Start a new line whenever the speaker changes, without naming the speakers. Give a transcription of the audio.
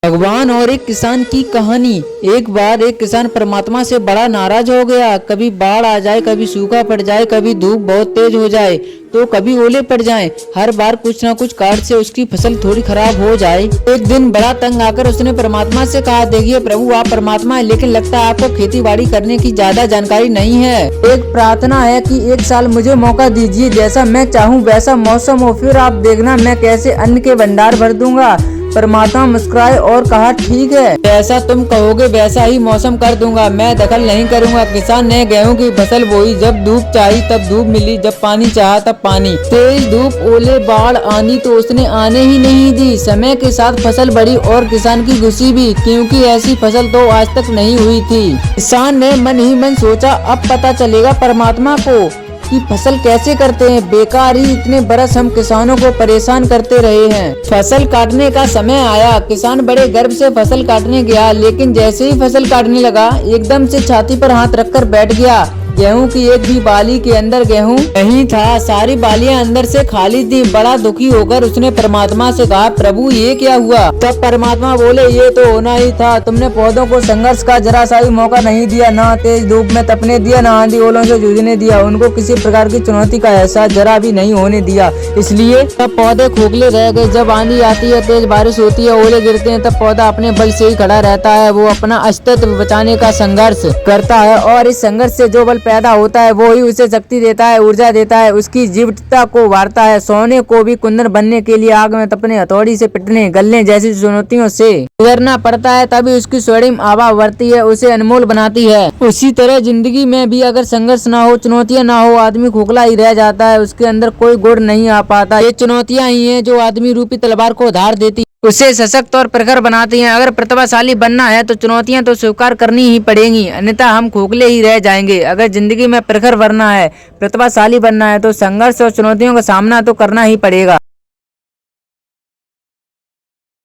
भगवान और एक किसान की कहानी। एक बार एक किसान परमात्मा से बड़ा नाराज हो गया। कभी बाढ़ आ जाए, कभी सूखा पड़ जाए, कभी धूप बहुत तेज हो जाए तो कभी ओले पड़ जाएं। हर बार कुछ न कुछ कारण से उसकी फसल थोड़ी खराब हो जाए। एक दिन बड़ा तंग आकर उसने परमात्मा से कहा, देखिए प्रभु, आप परमात्मा है, लेकिन लगता है आपको खेती बाड़ी करने की ज्यादा जानकारी नहीं है। एक प्रार्थना है कि एक साल मुझे मौका दीजिए, जैसा मैं चाहूँ वैसा मौसम हो, फिर आप देखना मैं कैसे अन्न के भंडार भर दूंगा। परमात्मा मुस्कुराए और कहा, ठीक है, जैसा तुम कहोगे वैसा ही मौसम कर दूंगा, मैं दखल नहीं करूंगा। किसान ने गेहूं की फसल बोई। जब धूप चाहिए तब धूप मिली, जब पानी चाहा तब पानी। तेज धूप, ओले, बाढ़ आनी तो उसने आने ही नहीं दी। समय के साथ फसल बढ़ी और किसान की खुशी भी, क्योंकि ऐसी फसल तो आज तक नहीं हुई थी। किसान ने मन ही मन सोचा, अब पता चलेगा परमात्मा को कि फसल कैसे करते हैं। बेकार ही इतने बरस हम किसानों को परेशान करते रहे हैं। फसल काटने का समय आया। किसान बड़े गर्व से फसल काटने गया, लेकिन जैसे ही फसल काटने लगा एकदम से छाती पर हाथ रखकर बैठ गया। गेहूं की एक भी बाली के अंदर गेहूं नहीं था, सारी बालियां अंदर से खाली थी। बड़ा दुखी होकर उसने परमात्मा से कहा, प्रभु ये क्या हुआ। तब परमात्मा बोले, ये तो होना ही था, तुमने पौधों को संघर्ष का जरा सा ही मौका नहीं दिया, ना तेज धूप में तपने दिया, ना आंधी ओलों से जूझने दिया। उनको किसी प्रकार की चुनौती का एहसास जरा भी नहीं होने दिया, इसलिए तब पौधे खोखले रह गए। जब आंधी आती है, तेज बारिश होती है, ओले गिरते हैं, तब पौधा अपने बल से ही खड़ा रहता है। वो अपना अस्तित्व बचाने का संघर्ष करता है और इस संघर्ष से जो बल पैदा होता है वो ही उसे शक्ति देता है, ऊर्जा देता है, उसकी जीवटता को उभारता है। सोने को भी कुंदन बनने के लिए आग में तपने, हथौड़ी से पिटने, गलने जैसी चुनौतियों से गुजरना पड़ता है, तभी उसकी स्वर्णिम आभा बढ़ती है, उसे अनमोल बनाती है। उसी तरह जिंदगी में भी अगर संघर्ष ना हो, चुनौतियां ना हो, आदमी खोखला ही रह जाता है, उसके अंदर कोई गुण नहीं आ पाता। ये चुनौतियां ही हैं जो आदमी रूपी तलवार को धार देती, उसे सशक्त और प्रखर बनाती हैं। अगर प्रतिभाशाली बनना है तो चुनौतियां तो स्वीकार करनी ही पड़ेंगी, अन्यथा हम खोखले ही रह जाएंगे। अगर जिंदगी में प्रखर बनना है, प्रतिभाशाली बनना है तो संघर्ष और चुनौतियों का सामना तो करना ही पड़ेगा।